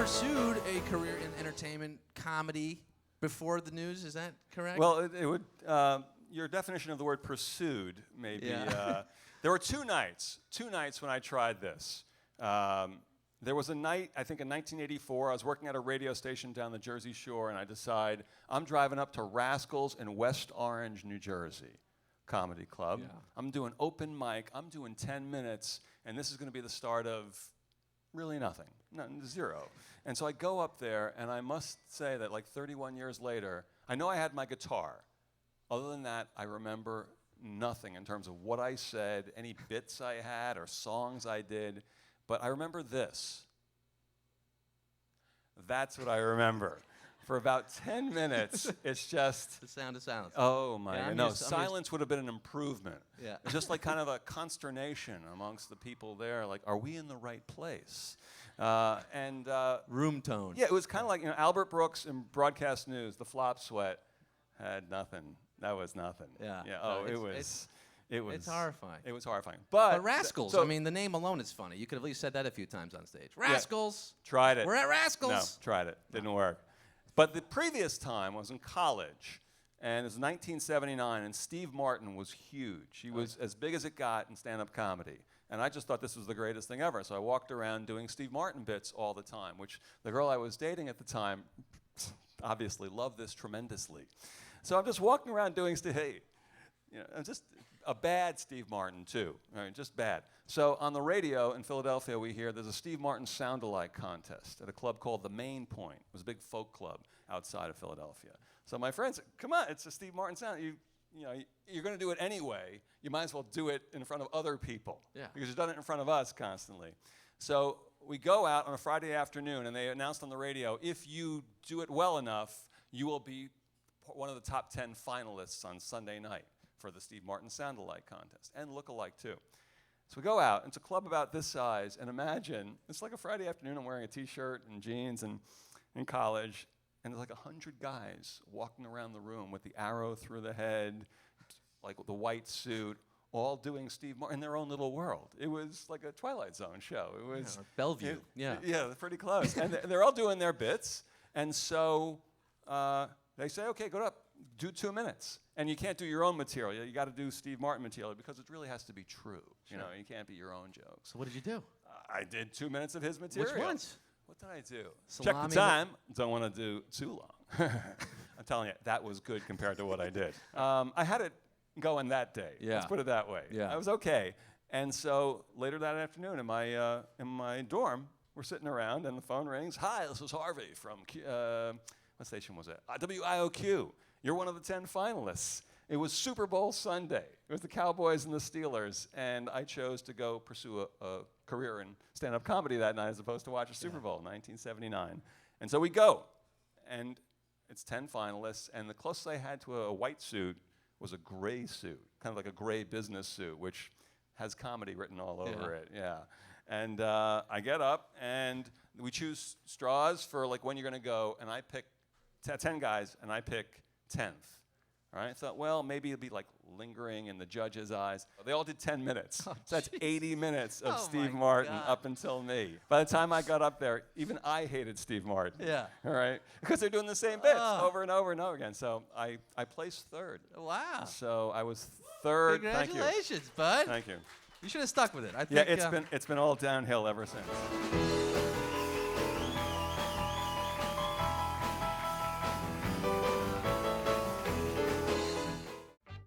pursued a career in entertainment, comedy, before the news. Is that correct? Well, it would. Your definition of the word pursued, maybe. Yeah. There were two nights when I tried this. There was a night, I think in 1984, I was working at a radio station down the Jersey Shore, and I decide I'm driving up to Rascals in West Orange, New Jersey, comedy club. Yeah. I'm doing open mic. I'm doing 10 minutes, and this is going to be the start of really nothing, zero. And so I go up there, and I must say that like 31 years later, I know I had my guitar. Other than that, I remember nothing in terms of what I said, any bits I had or songs I did. But I remember this. That's what I remember. For about 10 minutes, it's just... The sound of silence. Oh, my Yeah, God. No, silence would have been an improvement. Yeah. It's just like kind of a consternation amongst the people there. Like, are we in the right place? Room tone. Yeah, it was kind of like, Albert Brooks in broadcast news, the flop sweat had nothing. That was nothing. Yeah. Yeah. No, Oh, it was... It's horrifying. It was horrifying. But Rascals, I mean, the name alone is funny. You could have at least said that a few times on stage. Rascals. Yeah, tried it. We're at Rascals. No, tried it. Didn't work. But the previous time was in college, and it was 1979, and Steve Martin was huge. He was as big as it got in stand-up comedy. And I just thought this was the greatest thing ever. So I walked around doing Steve Martin bits all the time, which the girl I was dating at the time obviously loved this tremendously. So I'm just walking around doing I'm just a bad Steve Martin, too. I mean, just bad. So on the radio in Philadelphia, we hear there's a Steve Martin sound-alike contest at a club called the Main Point. It was a big folk club outside of Philadelphia. So my friend said, come on, it's a Steve Martin sound. You're going to do it anyway. You might as well do it in front of other people. Yeah. Because you've done it in front of us constantly. So we go out on a Friday afternoon, and they announced on the radio, if you do it well enough, you will be one of the top 10 finalists on Sunday night for the Steve Martin sound-alike contest, and look-alike too. So we go out, it's a club about this size, and imagine, it's like a Friday afternoon, I'm wearing a t-shirt and jeans and in college, and there's like 100 guys walking around the room with the arrow through the head, like with the white suit, all doing Steve Martin in their own little world. It was like a Twilight Zone show. It was Bellevue. Yeah, pretty close. And they're all doing their bits, and so they say, okay, go up, do 2 minutes. And you can't do your own material. You got to do Steve Martin material because it really has to be true. Sure. You can't be your own jokes. So what did you do? I did 2 minutes of his material. Which ones? What did I do? Salami. Check the time. Don't want to do too long. I'm telling you, that was good compared to what I did. I had it going that day. Yeah. Let's put it that way. Yeah. I was okay. And so later that afternoon in my dorm, we're sitting around and the phone rings. Hi, this is Harvey from what station was it? WIOQ. You're one of the 10 finalists. It was Super Bowl Sunday. It was the Cowboys and the Steelers, and I chose to go pursue a career in stand-up comedy that night as opposed to watch a Super Bowl in 1979. And so we go, and it's 10 finalists, and the closest I had to a white suit was a gray suit, kind of like a gray business suit, which has comedy written all over it, yeah. And I get up, and we choose straws for like when you're going to go, and I pick 10 guys, and I pick 10th. All right, I thought, well, maybe it'll be like lingering in the judge's eyes. They all did 10 minutes. So that's 80 minutes of Steve Martin up until me. By the time I got up there, even I hated Steve Martin. Yeah. All right, because they're doing the same bits over and over and over again. So I placed third. Wow. So I was third. Congratulations, Bud. Thank you. You should have stuck with it. I think. Yeah, it's been all downhill ever since.